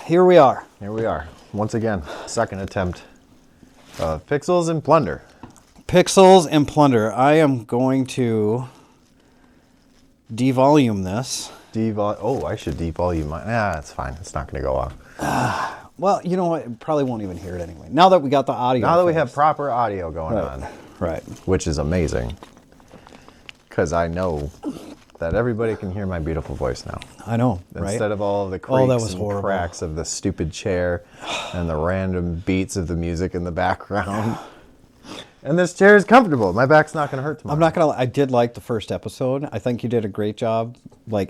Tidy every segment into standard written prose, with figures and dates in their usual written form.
here we are. Here we are. Once again, second attempt of Pixels and Plunder. Pixels and Plunder. I am going to devolume this. I should devolume mine. It's fine. It's not going to go off. Well, you know what? It probably won't even hear it anyway. Now that we got the audio. Now that we have proper audio going on. Right. Which is amazing. Because I know that everybody can hear my beautiful voice now. I know, right? Instead of all of the creaks and horrible. cracks of the stupid chair and the random beats of the music in the background. And this chair is comfortable. My back's not going to hurt tomorrow. I'm not going to. I did like the first episode. I think you did a great job,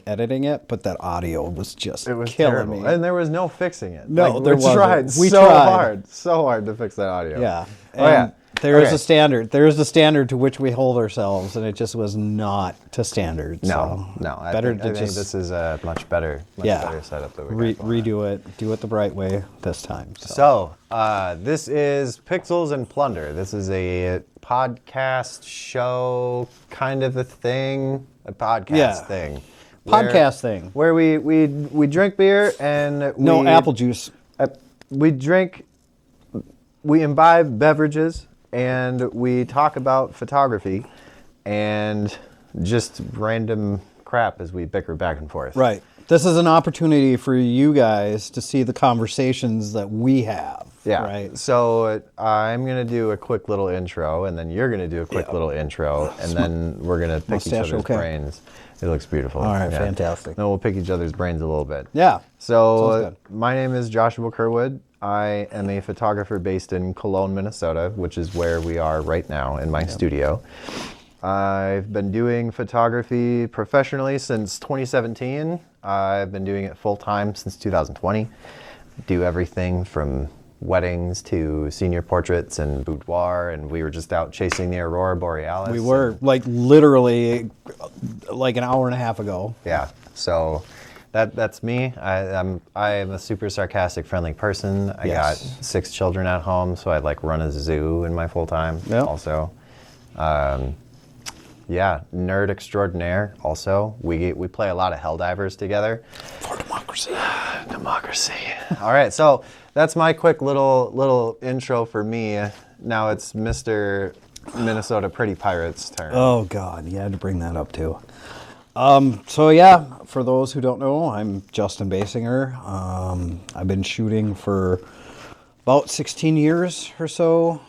editing it. But that audio was just killing terrible. me. And there was no fixing it. No, there wasn't. We tried so hard to fix that audio. Yeah. And there is a standard. There is the standard to which we hold ourselves, and it just was not to standard. No. I think this is a much better setup that we got. Redo it. Do it the right way this time. So this is Pixels and Plunder. This is a podcast show kind of a thing. A podcast thing. Podcast thing. Where we drink beer and no apple juice. We imbibe beverages and we talk about photography and just random crap as we bicker back and forth. Right. This is an opportunity for you guys to see the conversations that we have. Yeah. Right. So I'm going to do a quick little intro, and then you're going to do a quick little intro, and then we're going to pick each other's brains. It looks beautiful. All right, fantastic. Then we'll pick each other's brains a little bit. Yeah. So my name is Joshua Kerwood. I am a photographer based in Cologne, Minnesota, which is where we are right now in my studio. I've been doing photography professionally since 2017. I've been doing it full-time since 2020. Do everything from weddings to senior portraits and boudoir, and we were just out chasing the Aurora Borealis. We were, literally an hour and a half ago. Yeah, so that's me. I am a super sarcastic, friendly person. I got 6 children at home, so I run a zoo in my full time also. Nerd extraordinaire also. We play a lot of Helldivers together. For democracy. Democracy. All right, so that's my quick little intro for me. Now it's Mr. Minnesota Pretty Pirate's turn. Oh, God, you had to bring that up, too. For those who don't know, I'm Justin Baysinger. I've been shooting for about 16 years or so.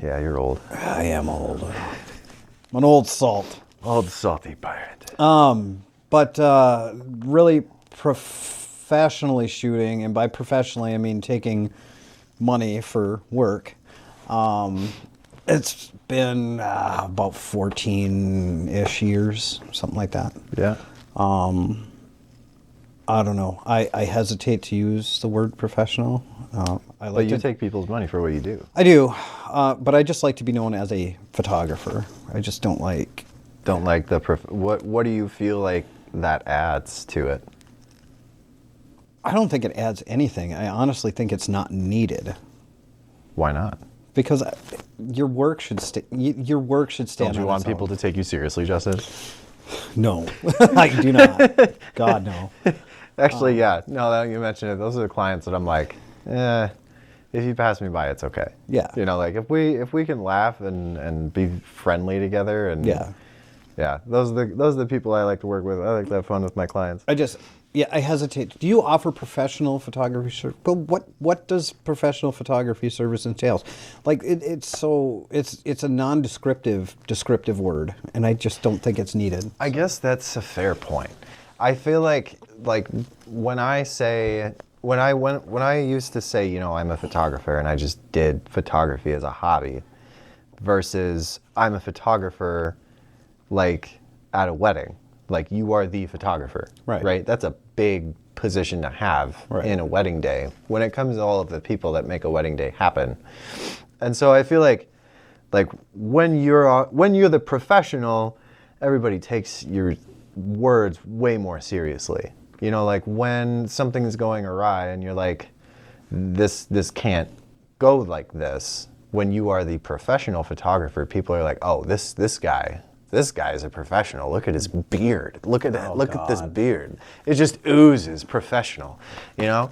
Yeah, you're old. I am old. I'm an old salt. Old salty pirate. But really professionally shooting, and by professionally I mean taking money for work. It's been about 14-ish years, something like that. Yeah. I don't know. I hesitate to use the word professional. But you take people's money for what you do. I do, but I just like to be known as a photographer. I just don't like... Don't like the... What do you feel like that adds to it? I don't think it adds anything. I honestly think it's not needed. Why not? Because your work should your work should stand on its own. Don't you want people to take you seriously, Justin? No, I do not. God, no. Actually, yeah. No, that you mentioned it. Those are the clients that I'm like, if you pass me by, it's okay. Yeah. You know, if we can laugh and be friendly together and those are the people I like to work with. I like to have fun with my clients. I hesitate. Do you offer professional photography service? But what does professional photography service entails? It's a descriptive word, and I just don't think it's needed. I guess that's a fair point. I feel like when I used to say, I'm a photographer and I just did photography as a hobby, versus I'm a photographer at a wedding. You are the photographer, right? That's a big position to have in a wedding day when it comes to all of the people that make a wedding day happen. And so I feel like when you're the professional, everybody takes your words way more seriously. When something's going awry and you're like, this can't go like this. When you are the professional photographer, people are like, oh, this guy this guy's a professional. Look at his beard. Look at this beard. It just oozes professional, you know?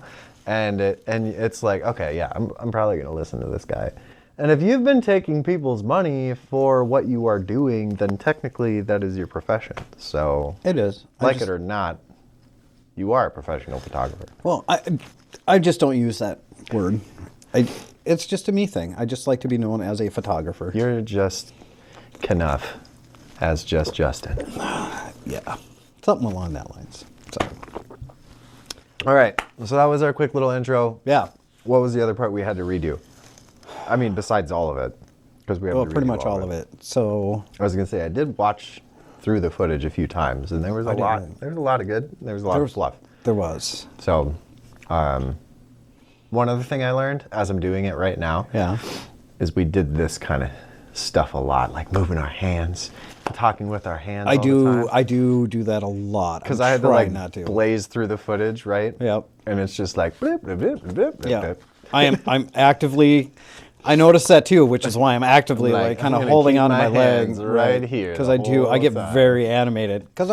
And it's like, okay, yeah, I'm probably going to listen to this guy. And if you've been taking people's money for what you are doing, then technically that is your profession. So It is. Like it or not, you are a professional photographer. Well, I just don't use that word. It's just a me thing. I just like to be known as a photographer. You're just Knuff as just Justin. Yeah, something along that lines. So, All right, so that was our quick little intro. yeah. What was the other part we had to redo? I mean, besides all of it, because we have Well, to pretty redo much all of it. So, I was gonna say I did watch through the footage a few times, and there was a lot. didn't. There was a lot of good. There was a lot of fluff. there was. So, one other thing I learned as I'm doing it right now, Yeah. is we did this kind of stuff a lot, like moving our hands, talking with our hands. I all the time. do. I do that a lot. Because I'm I had to trying like not to. blaze through the footage, right? Yep. And it's just like blip, blip, blip, blip, blip, Yeah. blip. I'm actively. I noticed that too, which is why I'm actively Like, like kind I'm of gonna holding keep on to my my hands leg right here because the I do. I whole get time. very animated because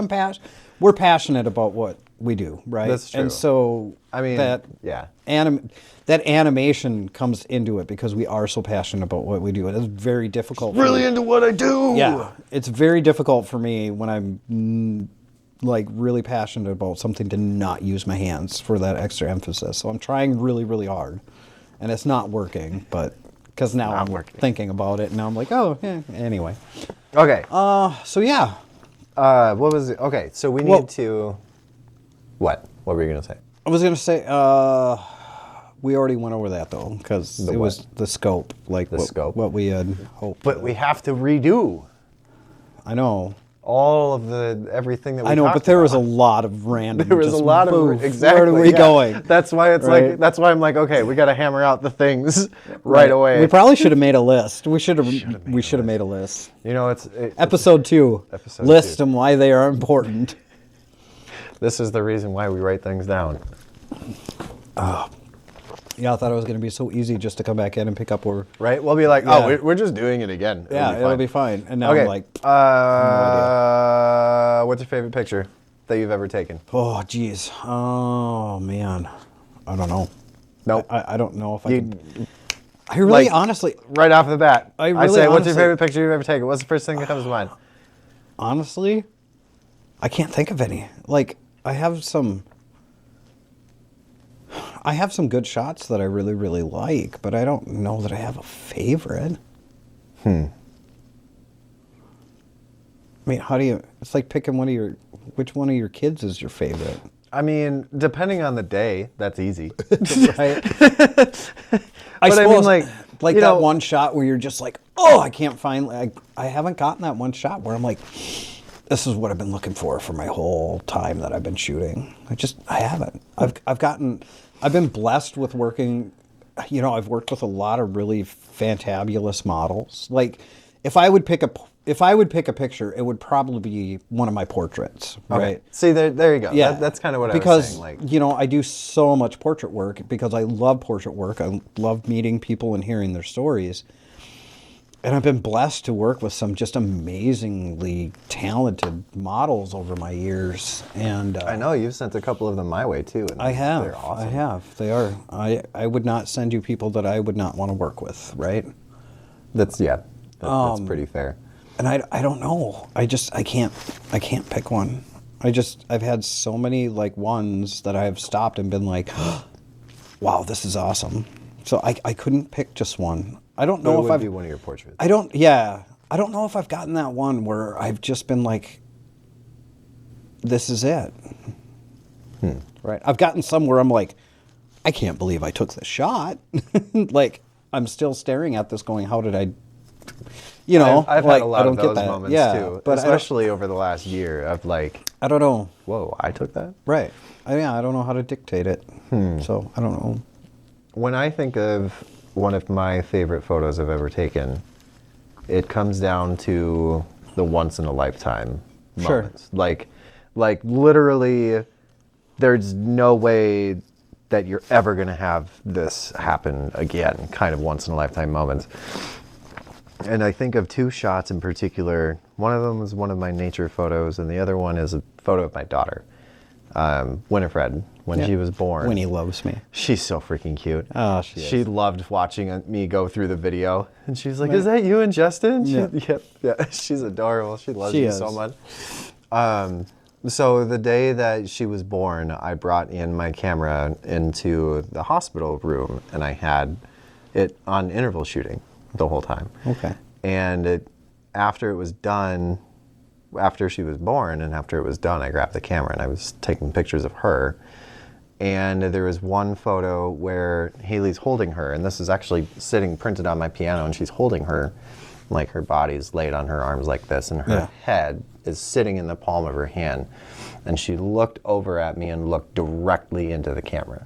we're passionate about what we do, right? That's true. And so I mean, that yeah. that animation comes into it because we are so passionate about what we do. It is very difficult. Really into what I do. Yeah, it's very difficult for me when I'm like really passionate about something to not use my hands for that extra emphasis. So I'm trying really, really hard, and it's not working. But because now Not I'm working. thinking about it, and now I'm like, oh, yeah. Anyway, Okay. so yeah, What was it? Okay, so we need Well- to. What? What were you gonna say? I was gonna say we already went over that though because The it what? was the scope, like The scope. what we had hoped. But we have to redo I know. all of everything that we I know, talked but there was a about. lot of random. There was just a lot move. of exactly. Where are we yeah. going? That's why it's Right? like. That's why I'm like, okay, we got to hammer out the things right away. We probably should have made a list. We should have made a list. You know, Episode 2. Episode List 2. them why they are important. This is the reason why we write things down. Yeah, I thought it was going to be so easy just to come back in and pick up where. Right? We'll be like, Yeah. oh, we're just doing it again. It'll be fine. And now Okay. I'm like, What's your favorite picture that you've ever taken? oh, geez. Oh, man. I don't know. Nope. I don't know if I You- can. I really, like- honestly, Right off the bat, I I really say, what's your honestly- favorite picture you've ever taken? What's the first thing that comes to mind? I can't think of any. Like, I have some good shots that I really, really like, but I don't know that I have a favorite. I mean, how do you? It's like picking which one of your kids is your favorite, I mean, depending on the day, that's easy. right? I mean, suppose, like, like you that know- one shot where you're just like, oh, I can't find. I haven't gotten that one shot where I'm like, this is what I've been looking for my whole time that I've been shooting. I haven't. I've been blessed with working. You know, I've worked with a lot of really fantabulous models. Like, if I would pick a picture, it would probably be one of my portraits, Okay. right? See, there you go. Yeah, That's kind of what I because, was saying. Like, you know, I do so much portrait work because I love portrait work. I love meeting people and hearing their stories. And I've been blessed to work with some just amazingly talented models over my years. And I know you've sent a couple of them my way too. And I have. They're awesome. I have. They are. I would not send you people that I would not want to work with, right? That's pretty fair. And I don't know. I can't pick one. I've had so many like ones that I've stopped and been like, wow, this is awesome. So I couldn't pick just one. I don't But know it if would I've be one of your portraits. I don't know if I've gotten that one where I've just been like, this is it. Right. I've gotten some where I'm like, I can't believe I took the shot. Like, I'm still staring at this going, how did I, you know, I've like, had a lot I don't of get those that. moments Yeah, too, but especially over the last year of like, I don't know. whoa, I took that? Right. I don't know how to dictate it. So I don't know. When I think of one of my favorite photos I've ever taken, it comes down to the once in a lifetime Sure. moments. Like literally, there's no way that you're ever going to have this happen again, kind of once in a lifetime moments. And I think of two shots in particular. One of them was one of my nature photos, and the other one is a photo of my daughter. Winifred, when she was born. Winnie loves me. She's so freaking cute. Oh, she is. She loved watching me go through the video. And she's like, is that you and Justin? Yeah. Yep. Yeah. She's adorable. She loves you so much. So the day that she was born, I brought in my camera into the hospital room, and I had it on interval shooting the whole time. Okay. And after it was done, after she was born and after it was done, I grabbed the camera and I was taking pictures of her. And there was one photo where Haley's holding her, and this is actually sitting printed on my piano, and she's holding her, like her body's laid on her arms like this, and her head is sitting in the palm of her hand. And she looked over at me and looked directly into the camera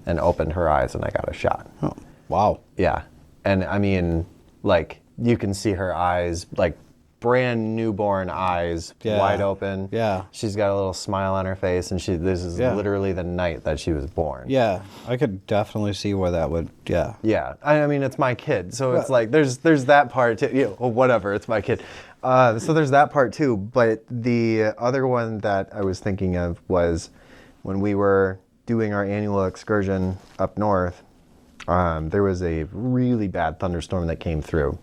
and opened her eyes, and I got a shot. Oh, wow. Yeah. And I mean, like, you can see her eyes, like brand newborn eyes, wide open. Yeah. She's got a little smile on her face, and this is literally the night that she was born. Yeah, I could definitely see where that would, Yeah. I mean, it's my kid, so it's like, there's that part too. Yeah, well, whatever, it's my kid. So there's that part too, but the other one that I was thinking of was when we were doing our annual excursion up north, there was a really bad thunderstorm that came through.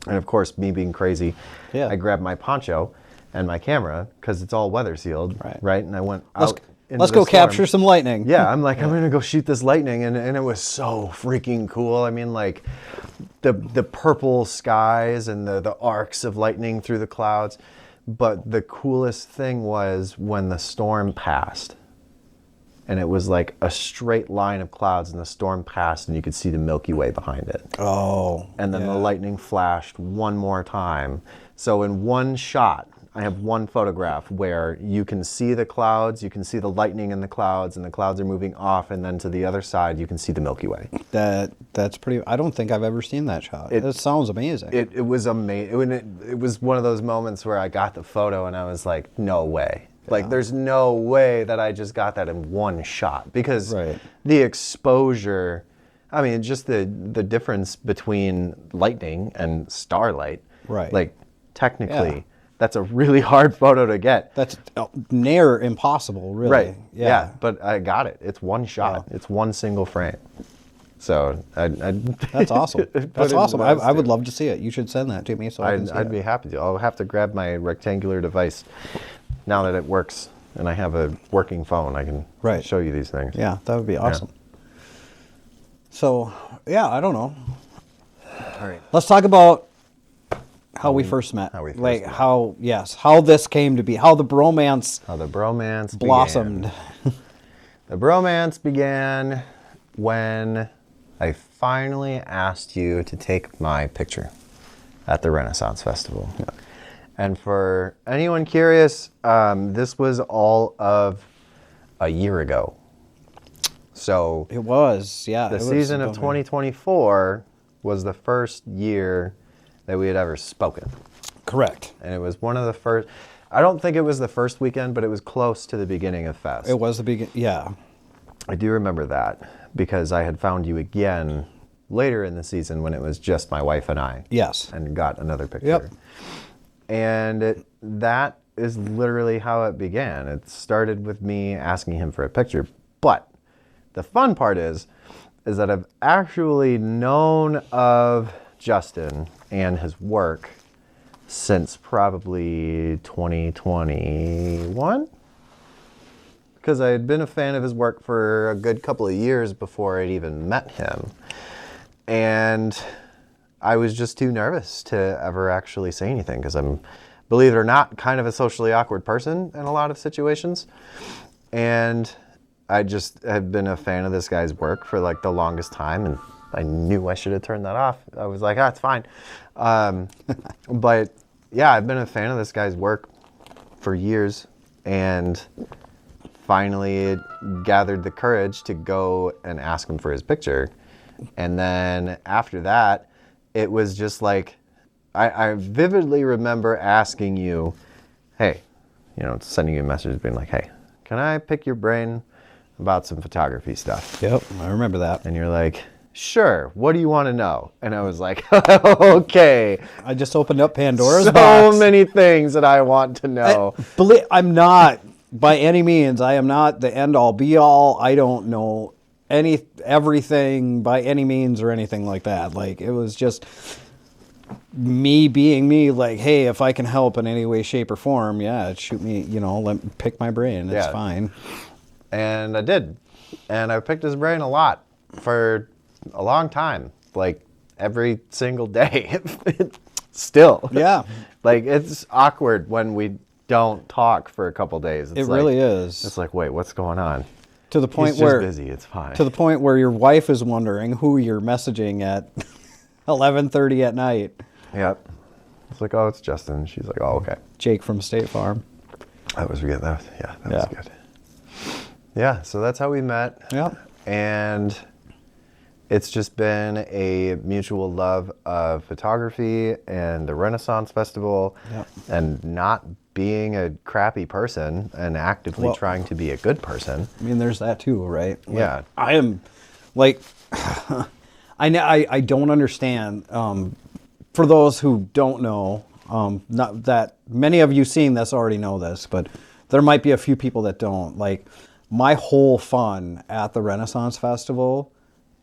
And of course, me being crazy, I grabbed my poncho and my camera because it's all weather sealed, right? And I went out. Let's go capture some lightning. Yeah, I'm like, I'm gonna go shoot this lightning, and it was so freaking cool. I mean, like the purple skies and the arcs of lightning through the clouds. But the coolest thing was when the storm passed. And it was like a straight line of clouds, and the storm passed, and you could see the Milky Way behind it. Oh. And then the lightning flashed one more time. So in one shot, I have one photograph where you can see the clouds, you can see the lightning in the clouds, and the clouds are moving off, and then to the other side, you can see the Milky Way. That's pretty. I don't think I've ever seen that shot. It sounds amazing. It was amazing. It was one of those moments where I got the photo, and I was like, no way. Like, there's no way that I just got that in one shot, because the exposure, I mean, just the difference between lightning and starlight, like, technically, that's a really hard photo to get. That's near impossible, really. Right, yeah, but I got it. It's one shot. It's one single frame. So that's awesome. That's awesome. I would love to see it. You should send that to me so I can see I'd be happy to. I'll have to grab my rectangular device now that it works, and I have a working phone. I can show you these things. Yeah, that would be awesome. So, yeah, I don't know. All right. Let's talk about how we first met. How we first met. How this came to be, how the bromance blossomed. The bromance began when I finally asked you to take my picture at the Renaissance Festival. Yeah. And for anyone curious, this was all of a year ago. So it was, The season of 2024 was the first year that we had ever spoken. Correct. And it was one of the first, I don't think it was the first weekend, but it was close to the beginning of Fest. It was the beginning, yeah. I do remember that because I had found you again later in the season when it was just my wife and I. Yes. And got another picture. Yep. And that is literally how it began. It started with me asking him for a picture. But the fun part is that I've actually known of Justin and his work since probably 2021. Because I had been a fan of his work for a good couple of years before I'd even met him. And I was just too nervous to ever actually say anything because I'm, believe it or not, kind of a socially awkward person in a lot of situations. And I just have been a fan of this guy's work for like the longest time, and I knew I should have turned that off. I was like, it's fine. But yeah, I've been a fan of this guy's work for years, and finally gathered the courage to go and ask him for his picture. And then after that, it was just like, I vividly remember asking you, hey, sending you a message being like, hey, can I pick your brain about some photography stuff? Yep, I remember that. And you're like, sure, what do you want to know? And I was like, okay. I just opened up Pandora's box. So many things that I want to know. I'm not by any means, I am not the end all be all. I don't know everything by any means or anything like that. Like, it was just me being me, like, hey, if I can help in any way, shape, or form, yeah, shoot me, pick my brain. It's fine. And I did. And I picked his brain a lot for a long time. Like, every single day. Still. Yeah. Like, it's awkward when we don't talk for a couple days. It really is. It's like, wait, what's going on? To the point He's where just busy. It's fine. To the point where your wife is wondering who you're messaging at 11:30 at night. Yep. It's like, oh, it's Justin. She's like, oh, okay. Jake from State Farm. I was forgetting that. That was good. Yeah, so that's how we met. Yeah. And it's just been a mutual love of photography and the Renaissance Festival and not being a crappy person and actively trying to be a good person. I mean, there's that too, right? Like, yeah. I am, like, I don't understand. For those who don't know, not that many of you seeing this already know this, but there might be a few people that don't. Like, my whole fun at the Renaissance Festival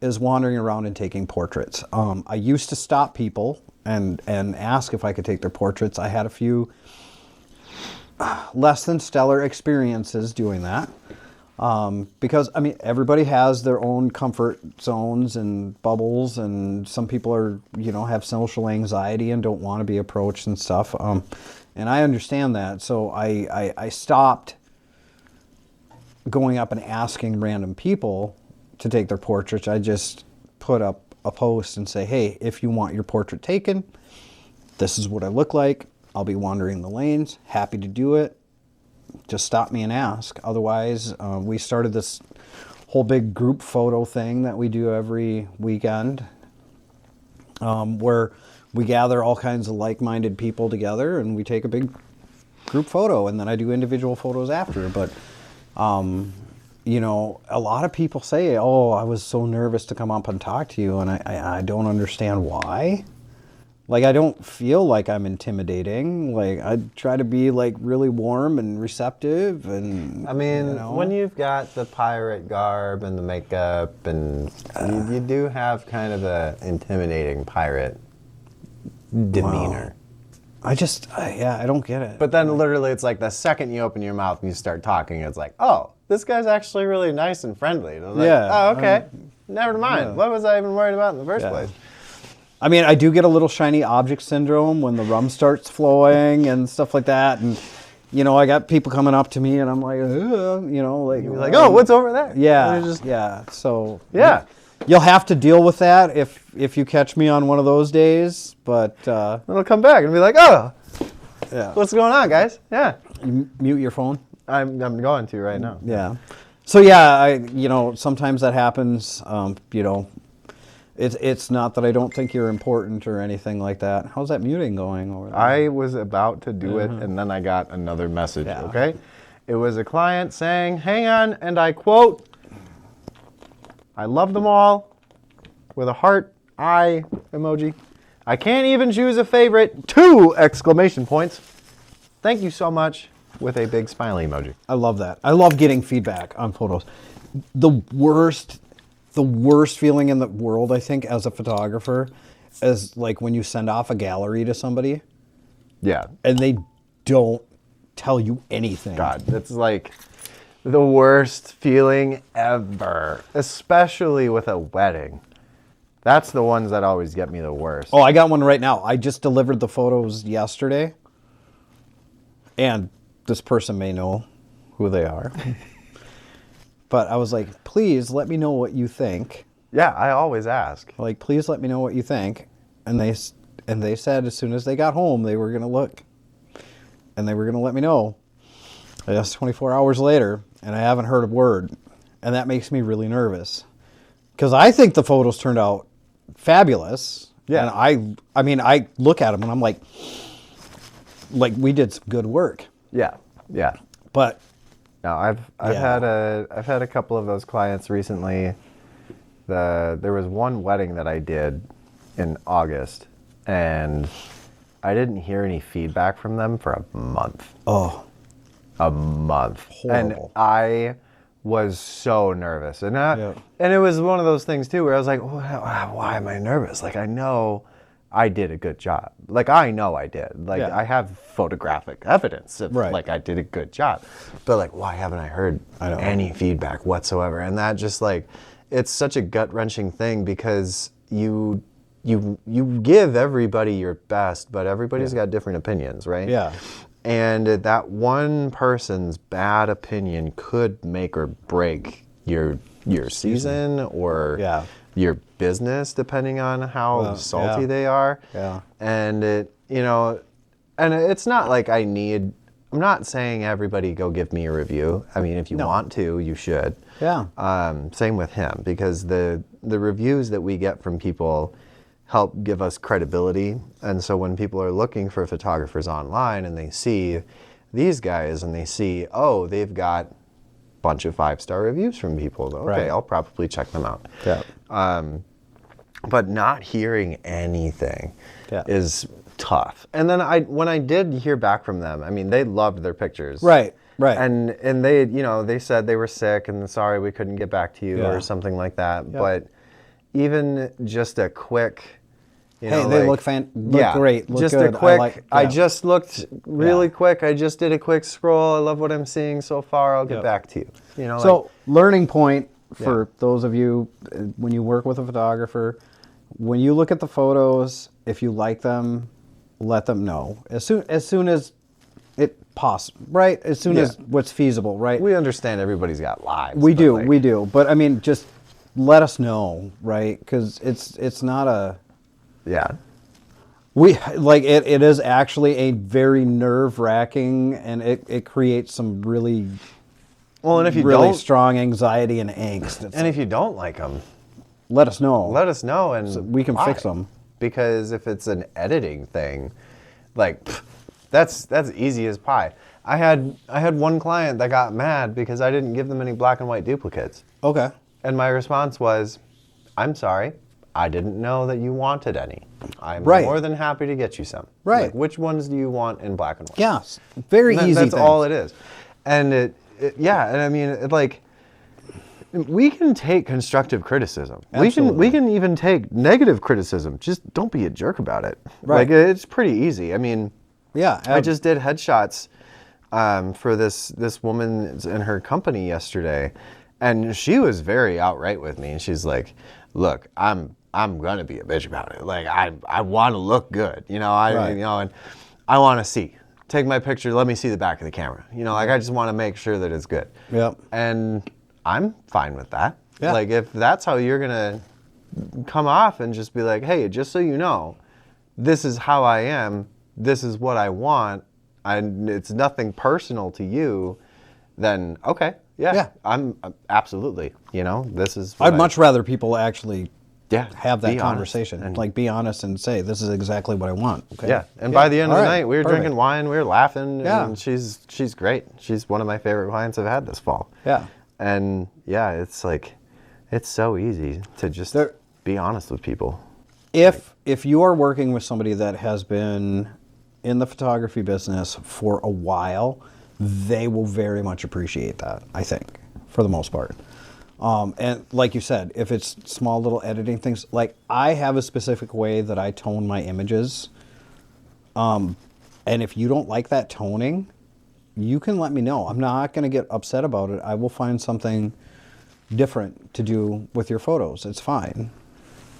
is wandering around and taking portraits. I used to stop people and ask if I could take their portraits. I had a few less than stellar experiences doing that. Because, I mean, everybody has their own comfort zones and bubbles, and some people are, have social anxiety and don't want to be approached and stuff. And I understand that. So I stopped going up and asking random people to take their portraits. I just put up a post and say, hey, if you want your portrait taken, this is what I look like. I'll be wandering the lanes. Happy to do it. Just stop me and ask. Otherwise, we started this whole big group photo thing that we do every weekend, where we gather all kinds of like-minded people together and we take a big group photo, and then I do individual photos after. But a lot of people say, oh, I was so nervous to come up and talk to you, and I don't understand why. Like, I don't feel like I'm intimidating. Like, I try to be, like, really warm and receptive, and, I mean, when you've got the pirate garb and the makeup, and you do have kind of a intimidating pirate demeanor. Wow. I don't get it. But then literally it's like the second you open your mouth and you start talking, it's like, oh, this guy's actually really nice and friendly. And I was like, oh, okay. Never mind. What was I even worried about in the first place? I mean, I do get a little shiny object syndrome when the rum starts flowing and stuff like that. And, I got people coming up to me and I'm like, You're like, oh, what's over there? Yeah. So, yeah. You'll have to deal with that if you catch me on one of those days, but... It'll come back and be like, oh, what's going on, guys? Yeah. You mute your phone? I'm going to right now. Yeah. So, yeah, sometimes that happens, It's not that I don't think you're important or anything like that. How's that muting going over there? I was about to do it, and then I got another message, okay? It was a client saying, hang on, and I quote, I love them all, with a heart eye emoji. I can't even choose a favorite, 2 exclamation points. Thank you so much, with a big smiley emoji. I love that. I love getting feedback on photos. The worst feeling in the world, I think, as a photographer, is like when you send off a gallery to somebody. Yeah. And they don't tell you anything. God, that's like the worst feeling ever, especially with a wedding. That's the ones that always get me the worst. Oh, I got one right now. I just delivered the photos yesterday, and this person may know who they are. But I was like, please let me know what you think. Yeah, I always ask. Like, please let me know what you think. And they said as soon as they got home, they were going to look. And they were going to let me know. I guess 24 hours later, and I haven't heard a word. And that makes me really nervous. Because I think the photos turned out fabulous. Yeah. And I look at them and I'm like, we did some good work. Yeah, yeah. But... No, I've had a couple of those clients recently. There was one wedding that I did in August, and I didn't hear any feedback from them for a month. Oh. a month. Horrible. And I was so nervous. And Yeah. and it was one of those things too where I was like, why am I nervous? Like, I know I did a good job. Like, I know I did. Like, Yeah. I have photographic evidence of Right. like I did a good job. But like, why haven't I heard any feedback whatsoever? And that just like, it's such a gut-wrenching thing because you give everybody your best, but everybody's got different opinions, right? Yeah. And that one person's bad opinion could make or break your season or Yeah. your business, depending on how salty yeah. they are. Yeah. And it, and it's not like I'm not saying everybody go give me a review. I mean, if you want to, you should. Yeah. Same with him, because the reviews that we get from people help give us credibility. And so when people are looking for photographers online and they see these guys and they see, oh, they've got a bunch of 5-star reviews from people, okay, Right. I'll probably check them out. Yeah. But not hearing anything Yeah. is tough. And then when I did hear back from them, I mean, they loved their pictures. Right. Right. And they, they said they were sick and sorry we couldn't get back to you or something like that. Yep. But even just a quick, Hey, they look great. Look just good. a quick. I yeah. just looked really quick. I just did a quick scroll. I love what I'm seeing so far. I'll get back to you. So, learning point for those of you when you work with a photographer, when you look at the photos, if you like them, let them know as soon as it possible, right? As soon as what's feasible, right? we understand everybody's got lives. We but, do, like, we do. But I mean, just let us know, right? Because it's not a. Yeah. It is actually a very nerve-wracking, and it creates some really Well, and if you really don't, strong anxiety and angst. It's and if you don't like them, let us know. let us know and So we can why. fix them. Because if it's an editing thing, like that's easy as pie. I had one client that got mad because I didn't give them any black and white duplicates. Okay. And my response was, I'm sorry, I didn't know that you wanted any. I'm Right. more than happy to get you some. Right. Like, which ones do you want in black and white? Yes. Very easy. That's thing. all it is. And and I mean, we can take constructive criticism. Absolutely. We can even take negative criticism. Just don't be a jerk about it. Right. Like, it's pretty easy. I mean, Yeah. I just did headshots for this woman in her company yesterday, and she was very outright with me. And she's like, "Look, I'm gonna be a bitch about it. Like, I want to look good, Right. and I want to see. Take my picture. Let me see the back of the camera. Like, I just want to make sure that it's good. Yep. And I'm fine with that. Yeah. Like, if that's how you're gonna come off and just be like, hey, just so you know, this is how I am. This is what I want. And it's nothing personal to you. Then okay, Yeah. I'm absolutely. This is. What I'd much rather people actually have that be honest conversation. and- Be honest and say, this is exactly what I want. Okay. Yeah, and by the end of All the right. night, we were Perfect. drinking wine, we were laughing, Yeah. and she's great. She's one of my favorite clients I've had this fall. Yeah. And yeah, it's like, it's so easy to just be honest with people. If you are working with somebody that has been in the photography business for a while, they will very much appreciate that, I think, for the most part. And like you said, if it's small little editing things, like I have a specific way that I tone my images. And if you don't like that toning, you can let me know. I'm not going to get upset about it. I will find something different to do with your photos. It's fine.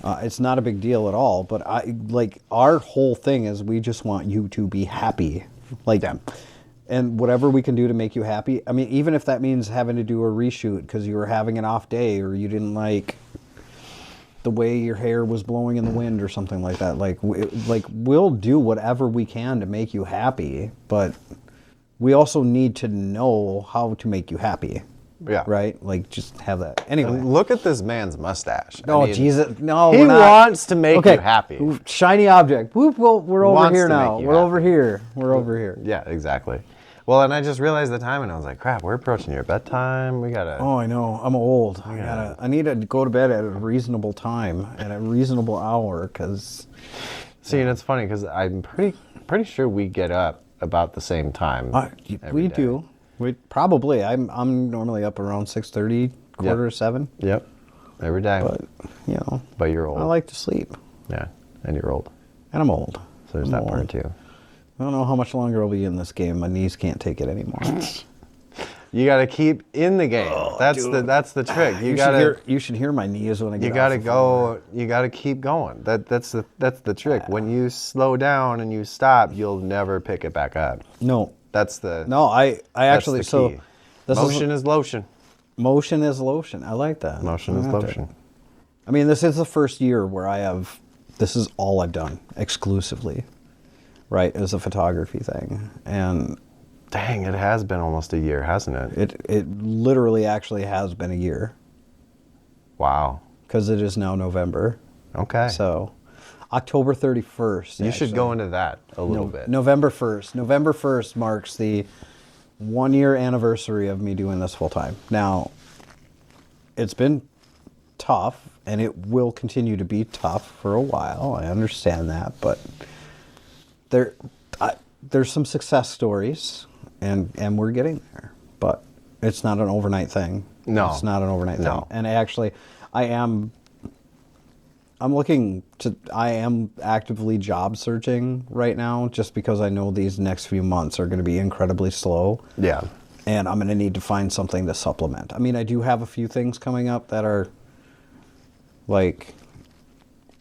It's not a big deal at all. But our whole thing is we just want you to be happy. And whatever we can do to make you happy. I mean, even if that means having to do a reshoot because you were having an off day or you didn't like the way your hair was blowing in the wind or something like that. We'll do whatever we can to make you happy, but we also need to know how to make you happy. Yeah. Right? Just have that. Anyway. And look at this man's mustache. Oh, Jesus. No, he we're not. wants to make you happy. Shiny object. Whoop, we're over Wants here to now. make you We're happy. over here. We're over here. Yeah, exactly. Well, and I just realized the time, and I was like, "Crap, we're approaching your bedtime. We gotta." Oh, I know. I'm old. I need to go to bed at a reasonable time, at a reasonable hour, because. See, and it's funny because I'm pretty sure we get up about the same time. We every day. do. We probably. I'm normally up around 6:30, quarter to 7. Yep. Every day. But But you're old. I like to sleep, Yeah. And you're old. and I'm old. So there's I'm that old. part too. I don't know how much longer I'll be in this game. My knees can't take it anymore. You got to keep in the game. That's dude. the trick. You got to You should hear my knees when I get. you got to go. You got to keep going. That's the trick. When you slow down and you stop, you'll never pick it back up. No, That's the no. I that's actually the so. key. This Motion is lotion. motion is lotion. I like that. Motion is I like lotion. that. I mean, this is the first year where I have. This is all I've done exclusively, right? Is a photography thing, and Dang, it has been almost a year, hasn't it? it literally actually has been a year Wow. because it is now November. Okay. So, October 31st. You should go into that a little No, bit. November 1st. November 1st marks the 1-year anniversary of me doing this full time. Now, it's been tough, and it will continue to be tough for a while. I understand that, but there's some success stories, and we're getting there. But it's not an overnight thing. No. It's not an overnight No. thing. And actually, I am actively job searching right now just because I know these next few months are going to be incredibly slow. Yeah. And I'm going to need to find something to supplement. I mean, I do have a few things coming up that are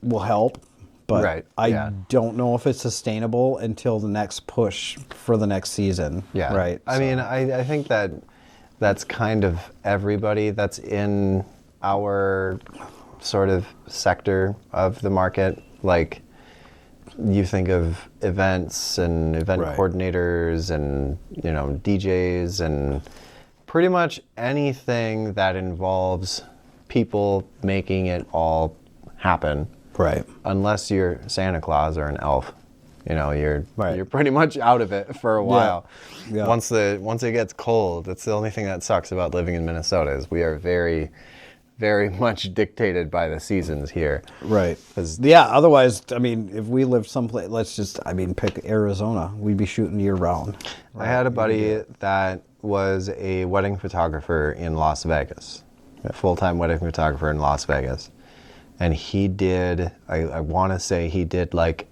will help, but Right, I yeah. don't know if it's sustainable until the next push for the next season. Yeah. Right. I mean, I think that's kind of everybody that's in our sort of sector of the market. Like, you think of events and event Right. coordinators and, DJs and pretty much anything that involves people making it all happen. Right. Unless you're Santa Claus or an elf, you're Right. you're pretty much out of it for a while. Yeah. Once it gets cold, that's the only thing that sucks about living in Minnesota is we are very, very much dictated by the seasons here. Right. 'Cause- Yeah. Otherwise, I mean, if we lived someplace, pick Arizona. We'd be shooting year round. I had a buddy that was a wedding photographer in Las Vegas, a full-time wedding photographer in Las Vegas. And he did, I want to say he did like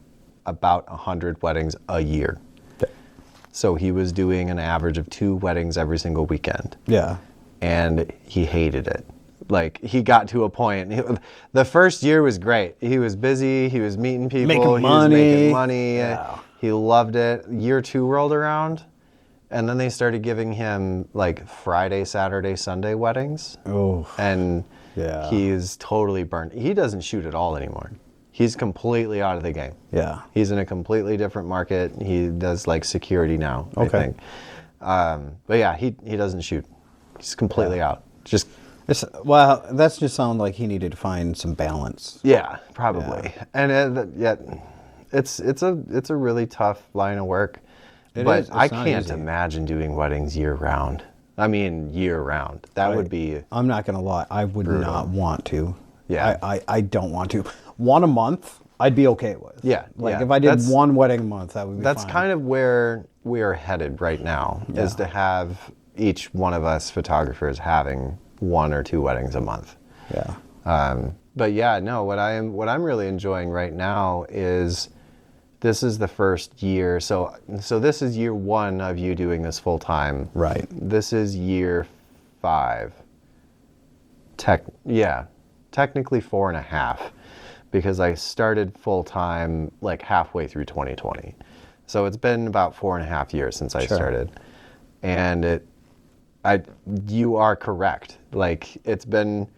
about 100 weddings a year. Okay. So he was doing an average of 2 weddings every single weekend. Yeah. And he hated it. Like, he got to a point, the first year was great. He was busy, he was meeting people, Making he was money. making money. Yeah. He loved it. Year 2 rolled around, and then they started giving him like Friday, Saturday, Sunday weddings. Oh. And Yeah. he's totally burnt. He doesn't shoot at all anymore. He's completely out of the game. Yeah. He's in a completely different market. He does like security now, I Okay. think. But yeah, he doesn't shoot. He's completely out. Just That's just sound like he needed to find some balance. yeah, probably. And it's a really tough line of work. It but is. It's I not can't easy. imagine doing weddings year round. I mean, year round. That would be I'm not gonna lie. I would brutal. not want to. Yeah. I don't want to. One a month, I'd be okay with. Yeah, Like yeah. if I did That's- one wedding a month, that would be That's fine. kind of where we are headed right now, is Yeah. to have each one of us photographers having 1 or 2 weddings a month. Yeah. But yeah, no, what I'm really enjoying right now is this is the first year. So this is year 1 of you doing this full time. Right. This is year 5. Technically 4.5, because I started full time like halfway through 2020. So it's been about 4.5 years since I Sure. started, and you are correct. Like, it's been,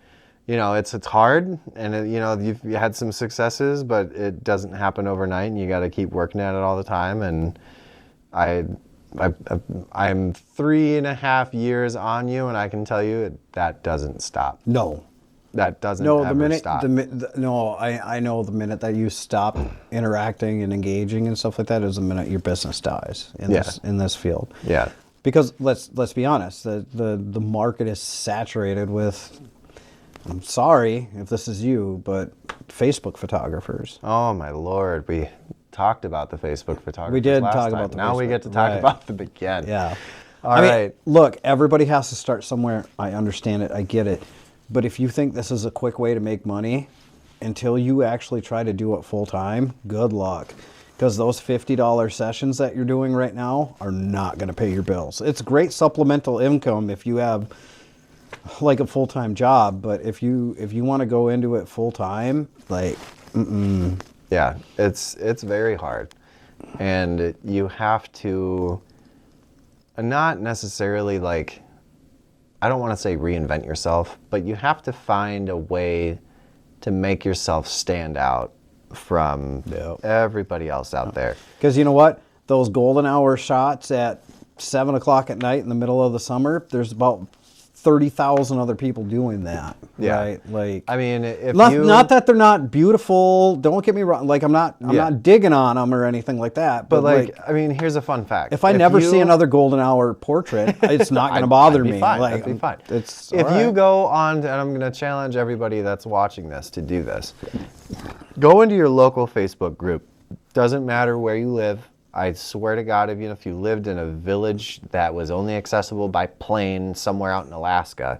it's hard, and you've had some successes, but it doesn't happen overnight, and you got to keep working at it all the time. And I'm 3.5 years on you, and I can tell you that doesn't stop. No. That doesn't No, ever the minute stop. I know the minute that you stop interacting and engaging and stuff like that is the minute your business dies in Yeah. this field. Yeah. Because let's be honest, the market is saturated with, I'm sorry if this is you, but Facebook photographers. Oh my Lord, we talked about the Facebook photography. We did last talk time. about the Now we Facebook, get to talk right. about them again. Yeah. All right. Look, everybody has to start somewhere. I understand it. I get it. But if you think this is a quick way to make money, until you actually try to do it full time, good luck. Because those $50 sessions that you're doing right now are not going to pay your bills. It's great supplemental income if you have like a full-time job, but if you want to go into it full time, like, Yeah, it's very hard, and you have to not necessarily like, I don't want to say reinvent yourself, but you have to find a way to make yourself stand out from everybody else out there. Because you know what? Those golden hour shots at 7 o'clock at night in the middle of the summer, there's about 30,000 other people doing that. Yeah. Right? Like, I mean, if not that they're not beautiful. Don't get me wrong. Like, I'm not digging on them or anything like that. But like, I mean, here's a fun fact. If I never see another golden hour portrait, it's not going to bother me. Fine. Like, That'd be fine. It's if you go on, and I'm going to challenge everybody that's watching this to do this. Go into your local Facebook group. Doesn't matter where you live. I swear to God, even if you lived in a village that was only accessible by plane somewhere out in Alaska,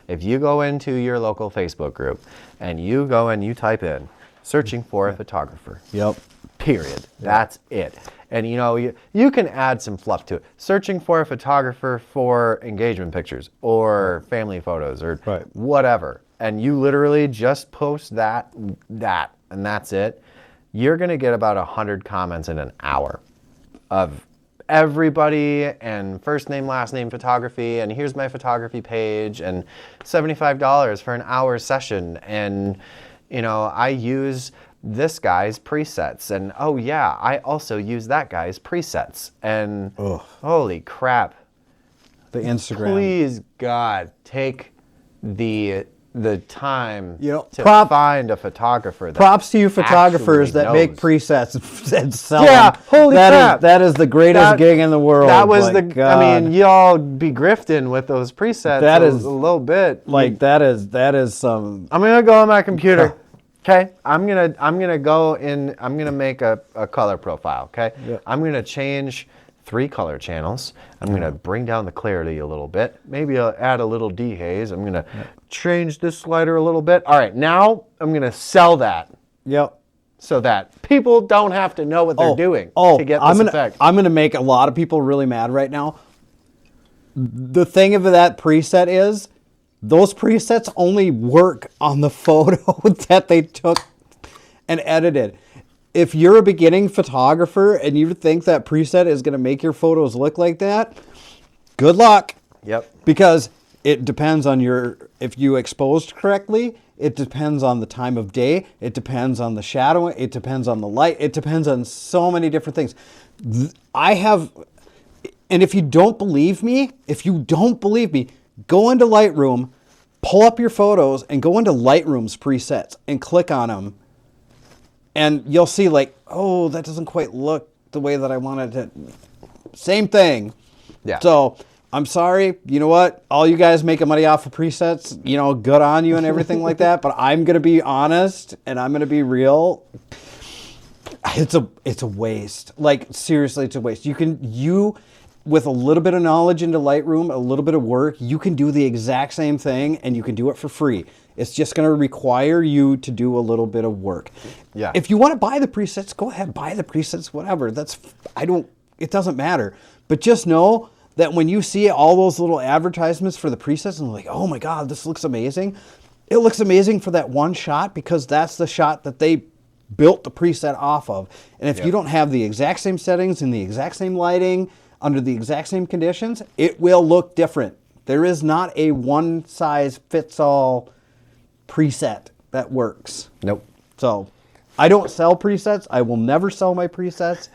if you go into your local Facebook group and you go and you type in searching for a photographer. Yep. Period. That's it. And you know, you can add some fluff to it. Searching for a photographer for engagement pictures or family photos or whatever. And you literally just post that, and that's it. You're going to get about 100 comments in an hour of everybody and first name, last name photography, and here's my photography page, and $75 for an hour session, and you know, I use this guy's presets, and oh yeah, I also use that guy's presets, and holy crap. The Instagram. Please, God, take the time to find a photographer. That props to you photographers that make presets and sell them. Yeah, holy crap. That is the greatest gig in the world. That was I mean, y'all be grifting with those presets. That is a little bit. Like that is some. I'm gonna go on my computer. Okay, I'm gonna go in. I'm gonna make a color profile. Okay, I'm gonna change 3 color channels. I'm going to bring down the clarity a little bit. Maybe I'll add a little dehaze. I'm going to change this slider a little bit. All right, now I'm going to sell that. Yep. So that people don't have to know what they're doing to get this effect. I'm going to make a lot of people really mad right now. The thing of that preset is those presets only work on the photo that they took and edited. If you're a beginning photographer and you think that preset is going to make your photos look like that, good luck. Yep. Because it depends on if you exposed correctly, it depends on the time of day, it depends on the shadowing, it depends on the light, it depends on so many different things. And if you don't believe me, go into Lightroom, pull up your photos and go into Lightroom's presets and click on them. And you'll see like, oh, that doesn't quite look the way that I wanted it. Same thing. Yeah. So I'm sorry. You know what? All you guys making money off of presets, you know, good on you and everything like that. But I'm going to be honest and I'm going to be real. It's a waste. Like, seriously, it's a waste. With a little bit of knowledge into Lightroom, a little bit of work, you can do the exact same thing and you can do it for free. It's just going to require you to do a little bit of work. Yeah. If you want to buy the presets, go ahead, buy the presets, whatever. It doesn't matter. But just know that when you see all those little advertisements for the presets and like, oh my God, this looks amazing. It looks amazing for that one shot because that's the shot that they built the preset off of. And if you don't have the exact same settings and the exact same lighting under the exact same conditions, it will look different. There is not a one size fits all preset that works. Nope. So I don't sell presets. I will never sell my presets.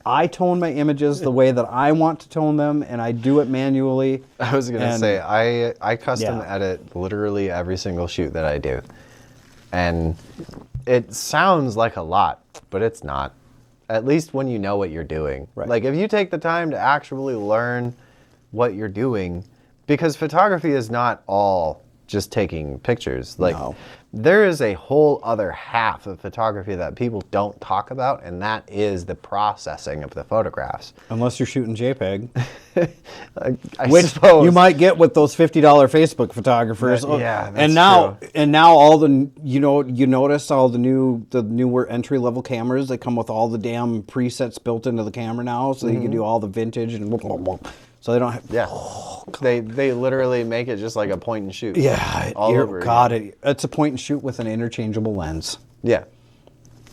I tone my images the way that I want to tone them, and I do it manually. I was going to say, I custom edit literally every single shoot that I do. And it sounds like a lot, but it's not. At least when you know what you're doing. Right. Like if you take the time to actually learn what you're doing, because photography is not all just taking pictures. Like There is a whole other half of photography that people don't talk about, and that is the processing of the photographs. Unless you're shooting JPEG, I which suppose. you might get with those $50 Facebook photographers. Yeah, that's and now all the you notice all the newer entry level cameras. They come with all the damn presets built into the camera now, so you can do all the vintage and so they don't have. Yeah. They literally make it just like a point and shoot. Yeah, all over. God, it's a point and shoot with an interchangeable lens. Yeah.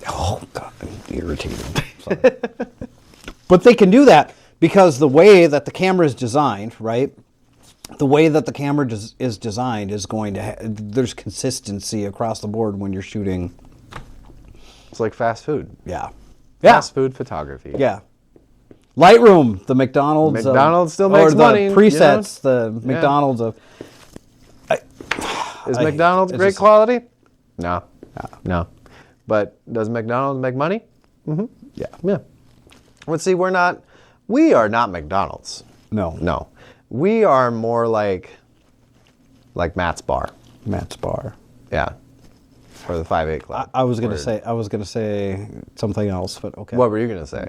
Oh God, I'm irritated. Sorry. But they can do that because the way that the camera is designed, right? The way that the camera is designed is going to there's consistency across the board when you're shooting. It's like fast food. Yeah. Fast food photography. Yeah. Lightroom, the McDonald's. McDonald's still makes money. Or the presets, the McDonald's of. Is McDonald's great quality? No. No. But does McDonald's make money? Mm-hmm. Yeah. Yeah. Let's see, we are not McDonald's. No. No. We are more like Matt's Bar. Matt's Bar. Yeah. Or the 5-8 Club. I was gonna say something else, but okay. What were you gonna say?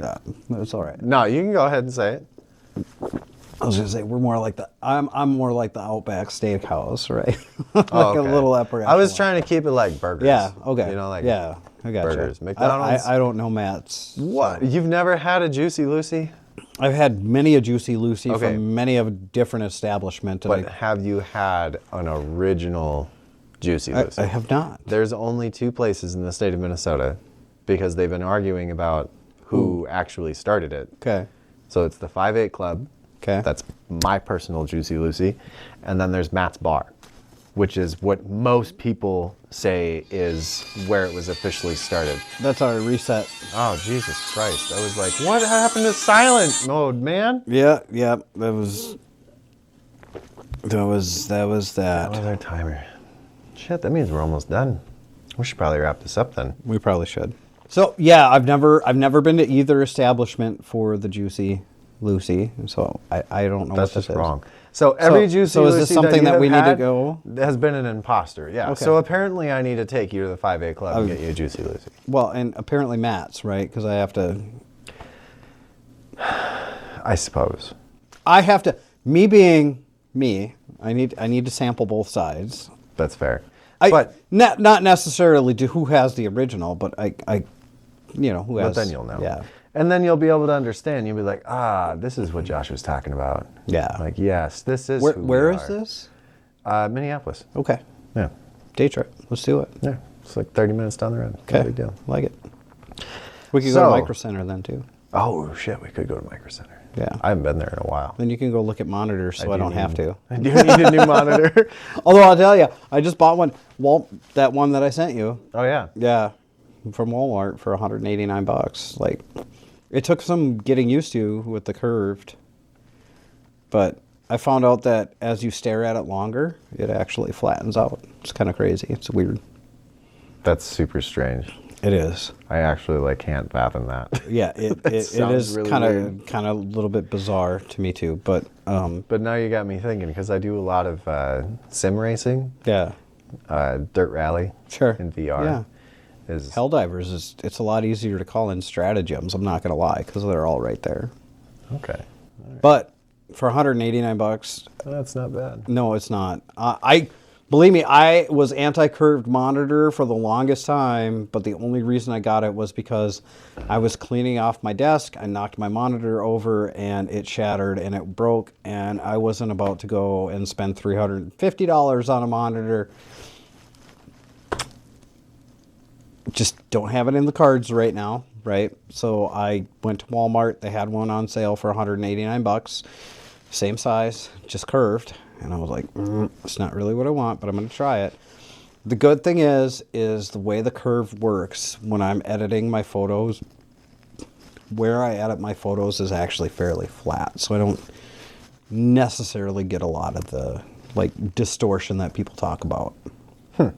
It's all right. No, you can go ahead and say it. I was gonna say we're more like I'm more like the Outback Steakhouse, right? Oh, a little upper. I was trying to keep it like burgers. Yeah. Okay. You know, like yeah. I got burgers. you. McDonald's. I don't know Matt's. What? You've never had a Juicy Lucy? I've had many a Juicy Lucy Okay. from many of a different establishment. But have you had an original Juicy Lucy? I have not. There's only 2 places in the state of Minnesota because they've been arguing about who actually started it. Okay. So it's the 5-8 Club. Okay. That's my personal Juicy Lucy. And then there's Matt's Bar, which is what most people say is where it was officially started. That's our reset. Oh, Jesus Christ. I was like, what happened to silent mode, man? Yeah. That was that. What was our timer? Shit, that means we're almost done. We should probably wrap this up then. We probably should. So yeah, I've never been to either establishment for the Juicy Lucy, so I don't know That's what this just is. wrong. So every Juicy so is Lucy this something that you we have need to had go? has been an imposter, yeah. Okay. So apparently I need to take you to the 5-8 Club and get you a Juicy Lucy. Well, and apparently Matt's, right? Because I have to. I suppose. I have to. Me being me, I need to sample both sides. That's fair. But not necessarily to who has the original, but I who has. But then you'll know. Yeah. And then you'll be able to understand. You'll be like, this is what Josh was talking about. Yeah. Like, yes, this is Where is this? Minneapolis. Okay. Yeah. Day trip. Let's do it. Yeah. It's like 30 minutes down the road. Okay. No big deal. Like it. We could go to Micro Center then too. Oh, shit. We could go to Micro Center. Yeah. I haven't been there in a while. Then you can go look at monitors, so I don't have to. I do need a new monitor. Although I'll tell you, I just bought one. That one that I sent you. Oh, yeah. Yeah, from Walmart for $189. Like, it took some getting used to with the curved, but I found out that as you stare at it longer, it actually flattens out. It's kind of crazy. It's weird. That's super strange. It is. I actually can't fathom that. Yeah, it is really kind weird. of a little bit bizarre to me too. But But now you got me thinking because I do a lot of sim racing, yeah, dirt rally, sure. in VR. Yeah. Helldivers it's a lot easier to call in stratagems. I'm not gonna lie, because they're all right there. Okay. But for $189, That's not bad. no, it's not. Believe me, I was anti-curved monitor for the longest time, but the only reason I got it was because I was cleaning off my desk. I knocked my monitor over and it shattered and it broke, and I wasn't about to go and spend $350 on a monitor. Just don't have it in the cards right now, right? So I went to Walmart. They had one on sale for $189. Same size, just curved. And I was like, it's not really what I want, but I'm going to try it. The good thing is the way the curve works when I'm editing my photos, where I edit my photos is actually fairly flat. So I don't necessarily get a lot of the distortion that people talk about. I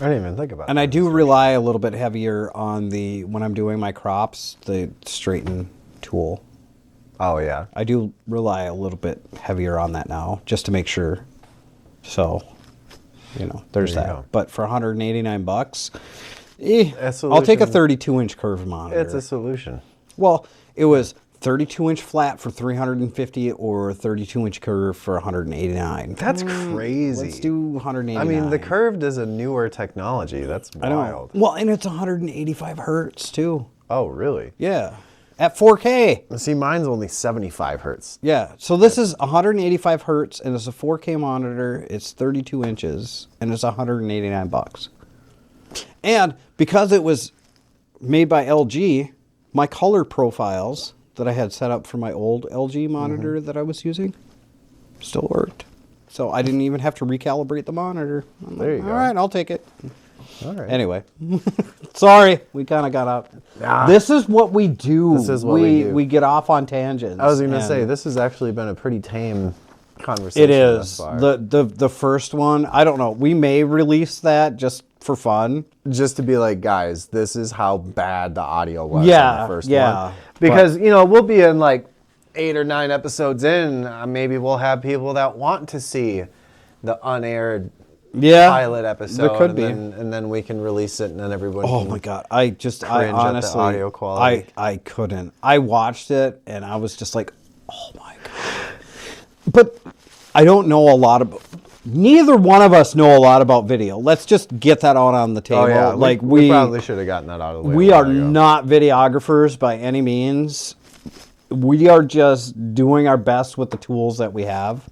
didn't even think about that. And I do rely a little bit heavier on when I'm doing my crops, the straighten tool. Oh, yeah. I do rely a little bit heavier on that now, just to make sure. So, there's There you that. go. But for $189, I'll take a solution- 32-inch curve monitor. It's a solution. Well, it was 32-inch flat for $350 or 32-inch curve for $189. That's crazy. Let's do $189. I mean, the curved is a newer technology. That's I know. wild. Well, and it's 185 hertz too. Oh, really? Yeah, at 4K. See, mine's only 75 hertz. Yeah, so this is 185 hertz, and it's a 4K monitor. It's 32 inches, and it's $189. And because it was made by LG, my color profiles that I had set up for my old LG monitor that I was using still worked. So I didn't even have to recalibrate the monitor. I'm There you like, go. All right, I'll take it. All right. Anyway, sorry, we kind of got out. Ah. This is what we do. This is what we do. We get off on tangents. I was going to and say, this has actually been a pretty tame conversation. It thus is. far. The first one, I don't know. We may release that just for fun. Just to be like, guys, this is how bad the audio was Yeah, in the first yeah, one. Because, we'll be in like 8 or 9 episodes in. Maybe we'll have people that want to see the unaired Yeah, pilot episode. there could and be. and then we can release it and then everyone Oh can my god! I cringe at the honestly, audio quality. I couldn't. I watched it and I was just like, oh my god! But I don't know a lot about. Neither one of us know a lot about video. Let's just get that out on the table. Oh yeah, like we probably should have gotten that out of the way. we a are while ago. not videographers by any means. We are just doing our best with the tools that we have.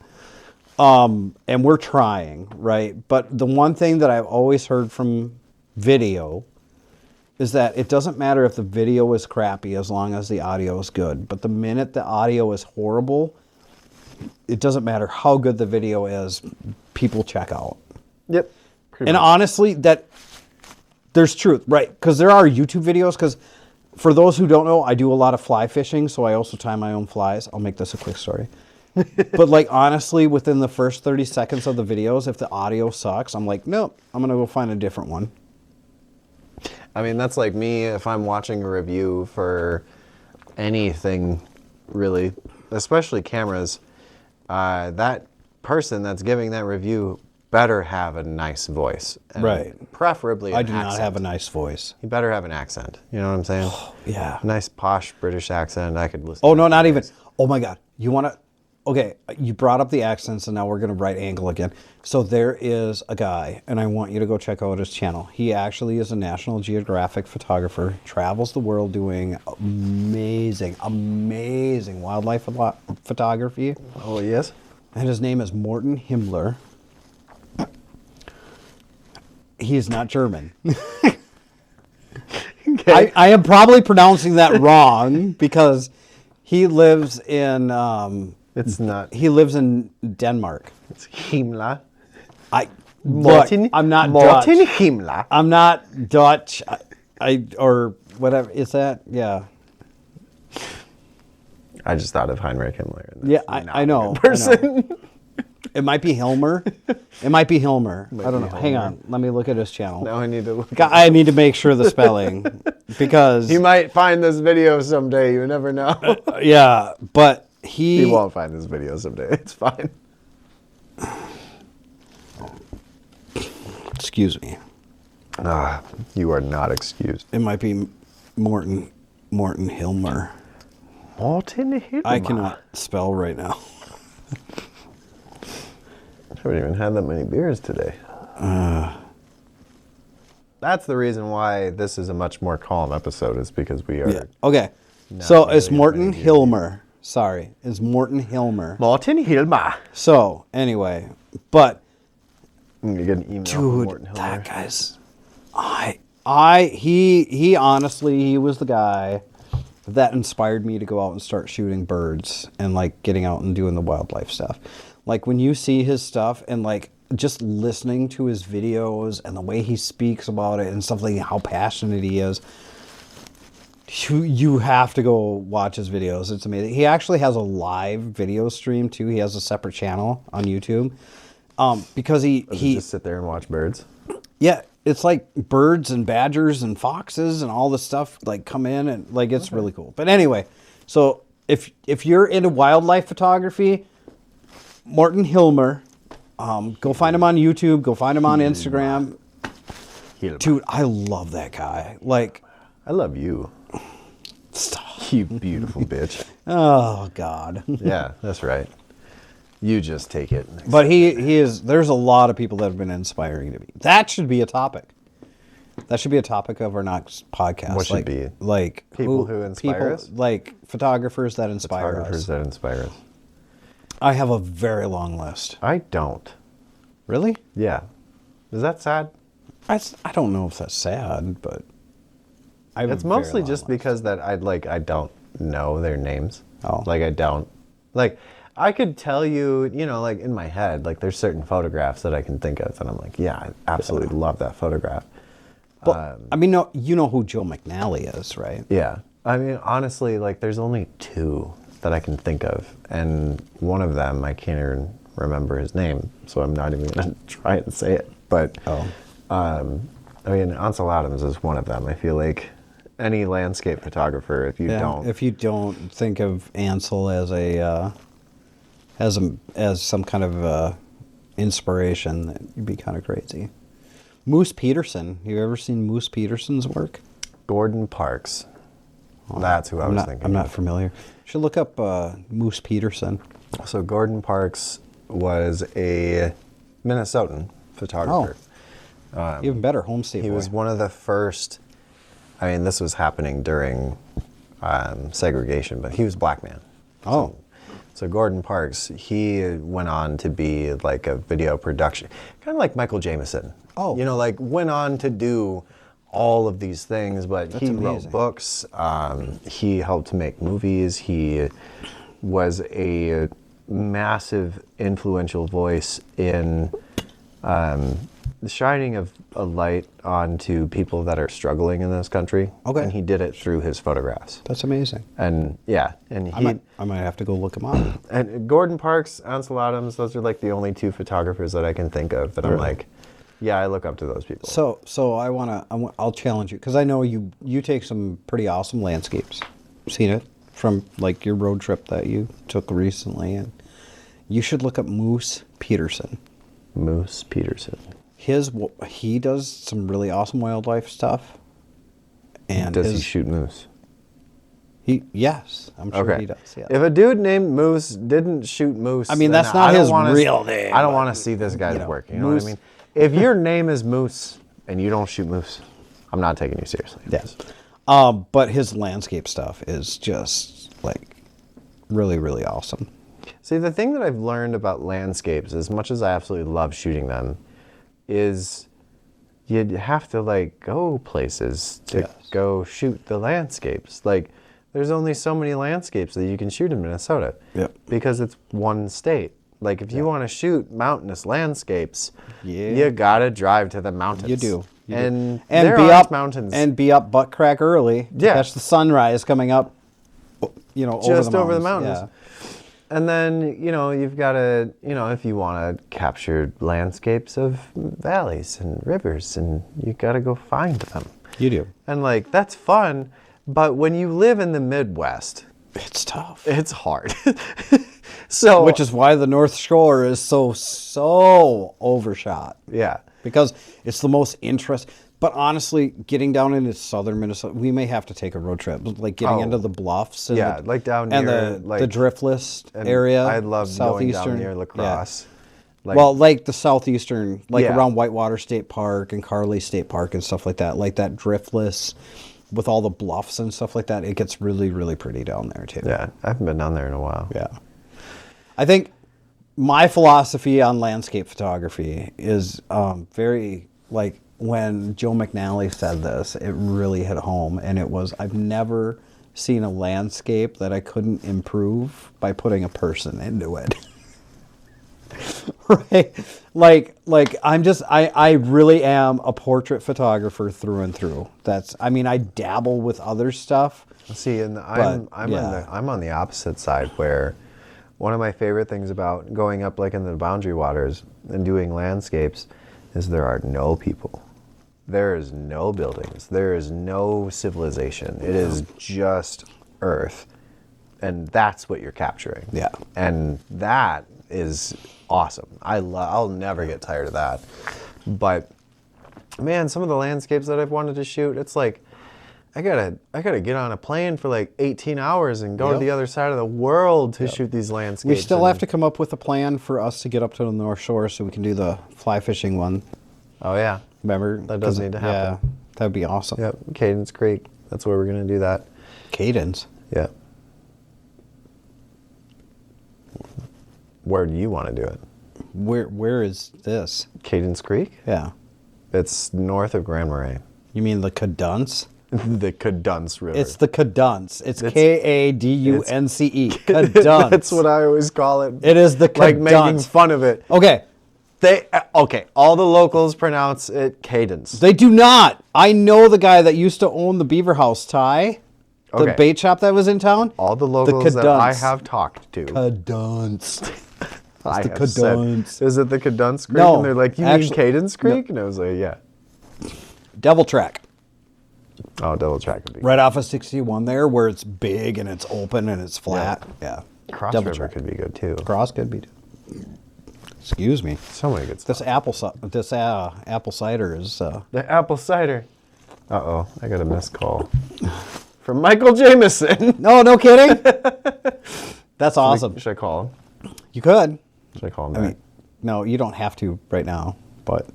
And we're trying, right? But the one thing that I've always heard from video is that it doesn't matter if the video is crappy as long as the audio is good. But the minute the audio is horrible, it doesn't matter how good the video is, people check out. Yep. And honestly, there's truth, right? Because there are YouTube videos. Because for those who don't know, I do a lot of fly fishing, so I also tie my own flies. I'll make this a quick story. But like honestly, within the first 30 seconds of the videos, if the audio sucks, I'm like, nope, I'm gonna go find a different one. I mean, that's like me if I'm watching a review for anything, really, especially cameras. That person that's giving that review better have a nice voice. And Right. Preferably an I do not accent. have a nice voice. You better have an accent. You know what I'm saying? Yeah. Nice, posh British accent. I could listen Oh to no, that not for even. days. Oh my God, you wanna? Okay, you brought up the accents, and now we're gonna right angle again. So there is a guy, and I want you to go check out his channel. He actually is a National Geographic photographer, travels the world doing amazing, amazing wildlife photography. Oh, yes? And his name is Morten Himmler. He's not German. Okay. I am probably pronouncing that wrong because he lives in It's not. he lives in Denmark. It's Himmler. Look, I'm not Martin Dutch. Himmler. I'm not Dutch. I or whatever is that? Yeah. I just thought of Heinrich Himmler. and Yeah, that's not I a know. good person. It might be Hilmer. It might be Hilmer. I don't be know. Hang Hilmer. on. Let me look at his channel. Now I need to look. I need to make sure the spelling because You might find this video someday. You never know. yeah, but He won't find this video someday. It's fine. excuse me. You are not excused. It might be Morten Hilmer. Martin Himmler. I cannot spell right now. I haven't even had that many beers today. That's the reason why this is a much more calm episode, is because we are. Yeah. Okay. Not So really it's a Morten fan. Hilmer. Sorry, it's Morten Hilmer. Martin Himmler. So anyway, but I'm gonna get an email from dude, Martin Himmler. that guy's, he honestly, he was the guy that inspired me to go out and start shooting birds and like getting out and doing the wildlife stuff. Like when you see his stuff and like just listening to his videos and the way he speaks about it and stuff like how passionate he is, you have to go watch his videos. It's amazing. He actually has a live video stream too. He has a separate channel on YouTube. Because he Just sit there and watch birds. yeah, it's like birds and badgers and foxes and all this stuff like come in and like it's really cool. But anyway, so if you're into wildlife photography, Morten Hilmer, Go find him on YouTube. Go find him on Instagram. Hilma. Dude, I love that guy. Like, I love you. stop. You beautiful bitch. Oh, God. Yeah, that's right. You just take it. But he is, there's a lot of people that have been inspiring to me. That should be a topic. That should be a topic of our next podcast. What should be? Like People who inspire us? Like photographers that inspire Photographers us. that inspire us. I have a very long list. I don't. Really? Yeah. Is that sad? I don't know if that's sad, but I have It's a very mostly long just list. because that I don't know their names. Oh. Like I don't. Like I could tell you, like in my head, like there's certain photographs that I can think of and I'm like, yeah, I absolutely love that photograph. But, I mean, no, you know who Joe McNally is, right? Yeah. I mean, honestly, like there's only two that I can think of. And one of them, I can't even remember his name. So I'm not even going to try and say it. But, I mean, Ansel Adams is one of them. I feel like any landscape photographer, if you don't think of Ansel as as some kind of inspiration, then you'd be kind of crazy. Moose Peterson. You ever seen Moose Peterson's work? Gordon Parks. That's who I was thinking. I'm not familiar. You should look up Moose Peterson. So Gordon Parks was a Minnesotan photographer. Even better, home state He boy. was one of the first. I mean, this was happening during segregation, but he was a black man. Oh. So Gordon Parks, he went on to be like a video production, kind of like Michael Jameson. Oh. Like went on to do all of these things, but That's he amazing. wrote books. He helped make movies. He was a massive influential voice in the shining of a light onto people that are struggling in this country. Okay. And he did it through his photographs. That's amazing. And yeah, and I might have to go look him up. and Gordon Parks, Ansel Adams, those are like the only two photographers that I can think of that I'm like, yeah, I look up to those people. So I'll challenge you because I know you take some pretty awesome landscapes. Seen it from like your road trip that you took recently, and you should look up Moose Peterson. Moose Peterson. He does some really awesome wildlife stuff. And Does he shoot moose? Yes, I'm sure he does. Yeah. If a dude named Moose didn't shoot moose, I mean, then that's not I don't his wanna real name, I don't but, want to see this guy's work. You know Moose- what I mean? If your name is Moose and you don't shoot moose, I'm not taking you seriously. Yes. But his landscape stuff is just like really, really awesome. See, the thing that I've learned about landscapes, as much as I absolutely love shooting them, is you'd have to like go places to go shoot the landscapes. Like, there's only so many landscapes that you can shoot in Minnesota. Yep. Because it's one state. Like, if you want to shoot mountainous landscapes, Yeah. you gotta drive to the mountains. You do. And And there be aren't up mountains. and be up butt crack early. To Yeah. catch the sunrise coming up. Just over the mountains. Yeah. And then, you've got to, if you want to capture landscapes of valleys and rivers, and you got to go find them. You do. And like, that's fun, but when you live in the Midwest, It's tough. it's hard. So, Which is why the North Shore is so overshot. yeah. Because it's the most interest. But honestly, getting down into southern Minnesota, we may have to take a road trip. Like getting into the bluffs. And Yeah, like down and near, the like- driftless And area. I love going down southeastern. near La Crosse. Yeah. Well, like the southeastern, like Yeah. around Whitewater State Park and Carly State Park and stuff like that. Like that driftless with all the bluffs and stuff like that. It gets really, really pretty down there too. Yeah, I haven't been down there in a while. Yeah. I think my philosophy on landscape photography is very, like, when Joe McNally said this, it really hit home. And it was, I've never seen a landscape that I couldn't improve by putting a person into it. Right? Like I really am a portrait photographer through and through. I dabble with other stuff. See, and But, I'm on the opposite side, where one of my favorite things about going up like in the boundary waters and doing landscapes is there are no people. There is no buildings. There is no civilization. It is just earth. And that's what you're capturing. Yeah. And that is awesome. I'll never get tired of that. But man, some of the landscapes that I've wanted to shoot, it's like I gotta get on a plane for like 18 hours and go to the other side of the world to shoot these landscapes. We still have to come up with a plan for us to get up to the North Shore so we can do the fly fishing one. Oh yeah, Remember? that does need to happen. Yeah, that'd be awesome. Yep, Cadence Creek. That's where we're gonna do that. Cadence. Yeah. Where do you want to do it? Where is this? Cadence Creek? Yeah. It's north of Grand Marais. You mean the Cadunce? The Cadunce River. It's the Cadunce. It's Kadunce. Cadunce. That's what I always call it. It is the Cadunce. Like making fun of it. Okay. All the locals pronounce it Cadence. They do not. I know the guy that used to own the Beaver House, Ty. The Okay. bait shop that was in town. All the locals that I Cadunce. have talked to. Cadunce. I the have said, Cadunce. is it the Cadunce Creek? No, And they're like, you actually- mean Cadence Creek? And I was like, yeah. Devil Track. Oh, Devil Track would be Right off of 61 there where it's big and it's open and it's flat. Yeah. Cross Devil River Track. could be good too. Cross could be. Excuse me. So many good stuff. This apple cider is. The apple cider. Uh-oh, I got a missed call. From Michael Jameson. No kidding. That's awesome. Should I call him? You could. Should I call him I back? mean, no, you don't have to right now, but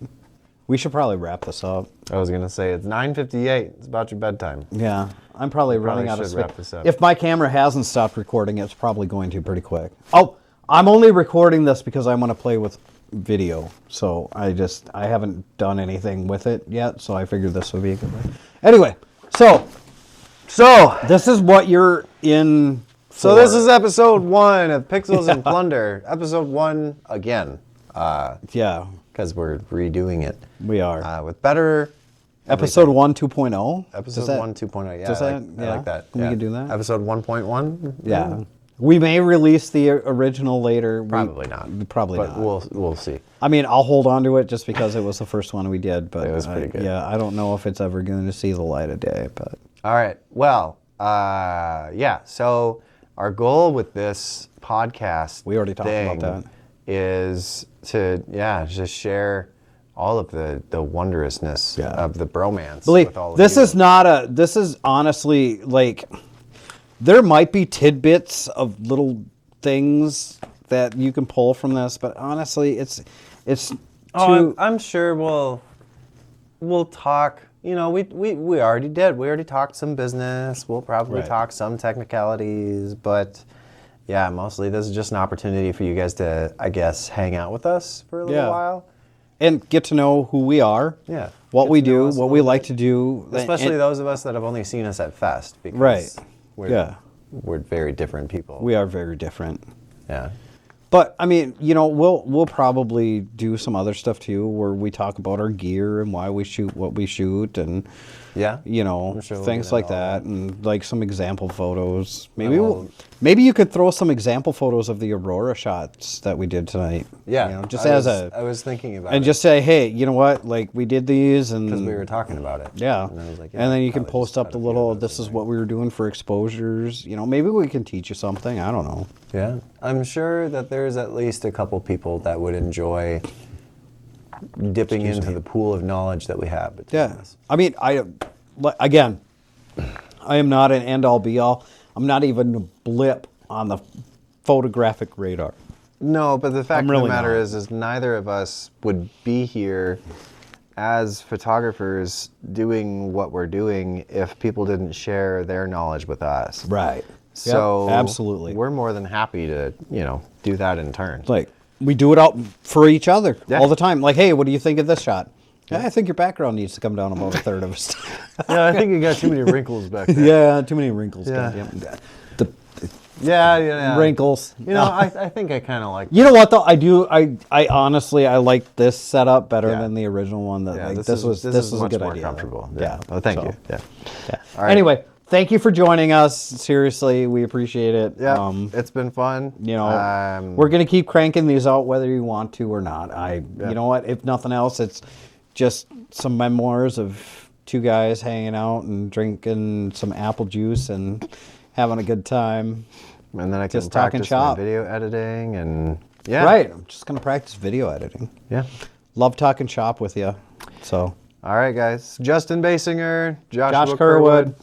we should probably wrap this up. I was going to say, it's 9:58. It's about your bedtime. Yeah, I'm probably running out of should space. wrap this up. If my camera hasn't stopped recording, it's probably going to pretty quick. Oh, I'm only recording this because I want to play with video. So I haven't done anything with it yet, so I figured this would be a good way. Anyway, so this is what you're in for. So this is episode 1 of Pixels and Plunder. Episode 1 again. Yeah, Because we're redoing it. we are. With better... Episode 1 2.0. Episode 1 2.0. Yeah, does I that- like, I yeah? like that. We Yeah. can do that? Episode 1.1? Yeah. We may release the original later. Probably not. Probably but not. We'll see. I mean, I'll hold on to it just because it was the first one we did. But It was pretty good. Yeah, I don't know if it's ever going to see the light of day. But All right. Well, yeah. So our goal with this podcast We already talked about that. is to, just share all of the wondrousness Yeah. of the bromance believe with all of this you. this is honestly like there might be tidbits of little things that you can pull from this, but honestly, it's too. I'm sure we'll talk. You know, we already did. We already talked some business. We'll probably Right. talk some technicalities, but yeah, mostly this is just an opportunity for you guys to, I guess, hang out with us for a little Yeah. while. And get to know who we are, Yeah. what Get we to know do, us a what we little like bit. to do, Especially and those of us that have only seen us at Fest. Because Right. We're, We're very different people. we are very different. Yeah. But I mean, you know, we'll probably do some other stuff too, where we talk about our gear and why we shoot what we shoot, and Yeah. you know, I'm sure we'll things do that like all. that, and like some example photos. Maybe Well- maybe you could throw some example photos of the Aurora shots that we did tonight. Yeah. you know, just I was thinking about and it. just say, hey, you know what? Like we did these, and because we were talking about it. yeah. And I was like, and then you can probably just post up cut the a few little. of those This in is there. what we were doing for exposures. You know, maybe we can teach you something. I don't know. Yeah, I'm sure that there's at least a couple people that would enjoy dipping into the pool of knowledge that we have between Yeah, us. I mean, I am not an end-all be-all. I'm not even a blip on the photographic radar. No, but the fact I'm of really the matter not. is neither of us would be here as photographers doing what we're doing if people didn't share their knowledge with us. Right. So absolutely. we're more than happy to, do that in turn. Like we do it out for each other Yeah. all the time. Like, hey, what do you think of this shot? Yeah, I think your background needs to come down about a third of a step. Yeah, I think you got too many wrinkles back there. Yeah, too many wrinkles. Yeah. Goddamn. The Yeah. wrinkles. I think I kind of like. You know what though? I do. I honestly I like this setup better Yeah. than the original one. That Yeah, like, this was is a much good more idea. comfortable. Yeah. Oh, thank So, you. Yeah. Yeah. All right. Anyway, thank you for joining us. Seriously, we appreciate it. Yeah. It's been fun. You know, we're gonna keep cranking these out whether you want to or not. You know what? If nothing else, it's just some memoirs of two guys hanging out and drinking some apple juice and having a good time. And then I can just talking practice shop. my video editing and Yeah. Right. I'm just going to practice video editing. Yeah. Love talking shop with you. So, All right, guys. Justin Baysinger, Joshua Josh Kerwood.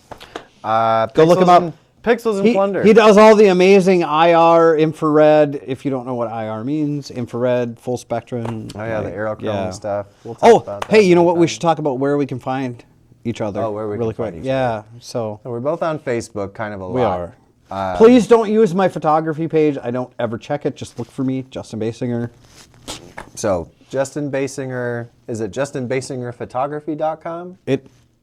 Go look him up. Pixels and Plunder. He does all the amazing IR, infrared. If you don't know what IR means, infrared, full spectrum. Oh yeah, the aerochrome stuff. We'll talk Oh, about that hey, you know what? We sometime. should talk about where we can find each other. Oh, where we really can find quick. each Yeah. So So we're both on Facebook, kind of a lot. we are. Please don't use my photography page. I don't ever check it. Just look for me, Justin Baysinger. So Justin Baysinger, is it justinbaysingerphotography.com?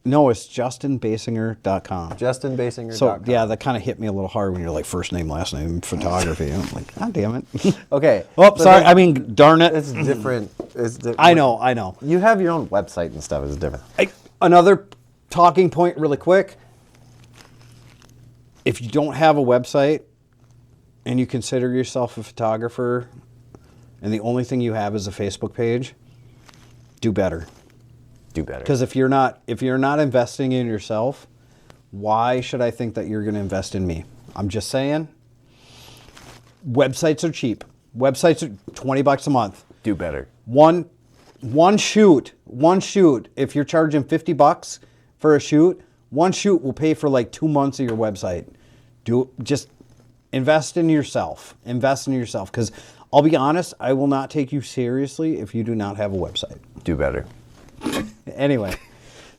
No, it's justinbaysinger.com. Justinbaysinger.com. So yeah, that kind of hit me a little hard when you're like first name, last name, photography. I'm like, God damn it. Okay. Oh, so sorry. then- I mean, darn it. It's different. I know. You have your own website and stuff. It's different. Another talking point, really quick. If you don't have a website and you consider yourself a photographer, and the only thing you have is a Facebook page, do better. Do better. Because if you're not investing in yourself, why should I think that you're going to invest in me? I'm just saying. Websites are cheap. Websites are $20 a month. Do better. One shoot. If you're charging $50 for a shoot, one shoot will pay for like 2 months of your website. Just invest in yourself. Invest in yourself. Because I'll be honest, I will not take you seriously if you do not have a website. Do better. Anyway,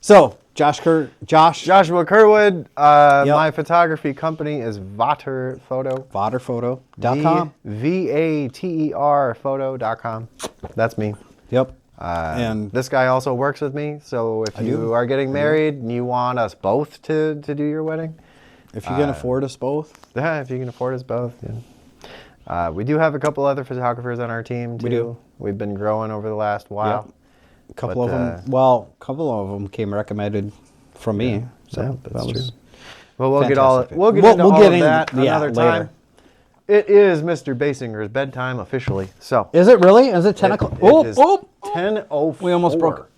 so Joshua Kerwood. Yep. My photography company is Vater Photo. Vaterphoto.com. VATER photo.com. That's me. Yep. And this guy also works with me. So if you are getting married and you want us both to do your wedding, if you can afford us both. yeah, if you can afford us both. Yeah. We do have a couple other photographers on our team too. We do. We've been growing over the last while. Yep. A couple of them came recommended from me. So yeah, that that's was true. Well, we'll get all fantastic. we'll get We'll- into we'll all get of in- that yeah, another later. time. It is Mr. Baysinger's bedtime officially. So Is it really? Is it 10 o'clock? it is Oh, 10:04. we almost broke.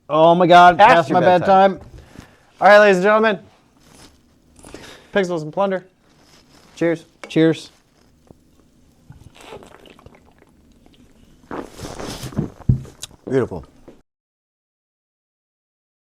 Oh my God! Past Past your my bedtime. bedtime. All right, ladies and gentlemen. Pixels and Plunder. Cheers. Cheers. Beautiful.